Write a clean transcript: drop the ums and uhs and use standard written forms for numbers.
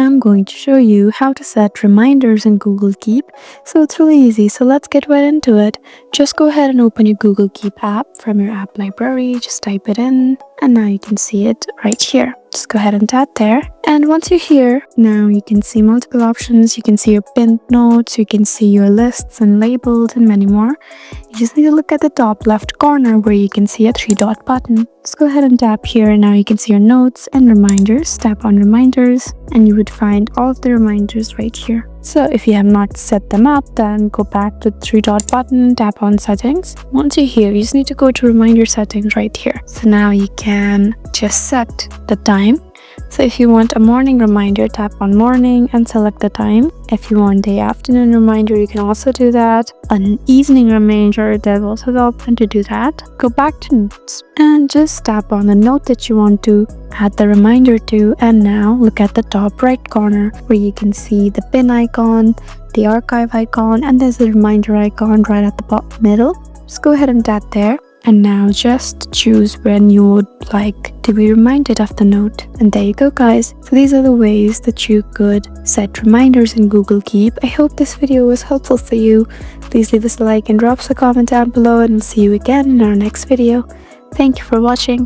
I'm going to show you how to set reminders in Google Keep. So it's really easy. So let's get right into it. Just go ahead and open your Google Keep app from your app library. Just type it in and now you can see it right here. Just go ahead and tap there. And once you're here, now you can see multiple options. You can see your pinned notes, you can see your lists and labels and many more. You just need to look at the top left corner where you can see a 3-dot button. Just go ahead and tap here and now you can see your notes and reminders. Tap on reminders and you would find all of the reminders right here. So if you have not set them up, then go back to the 3-dot button, tap on settings. Once you're here, you just need to go to reminder settings right here. So now you can just set the time. So if you want a morning reminder, tap on morning and select the time. If you want the afternoon reminder, you can also do that. An evening reminder, there's also the option to do that. Go back to notes and just tap on the note that you want to add the reminder to. And now look at the top right corner where you can see the pin icon, the archive icon, and there's a reminder icon right at the middle. Just go ahead and tap there. And now just choose when you would like to be reminded of the note. And there you go, guys. So these are the ways that you could set reminders in Google Keep. I hope this video was helpful for you. Please leave us a like and drop us a comment down below, and we'll see you again in our next video. Thank you for watching.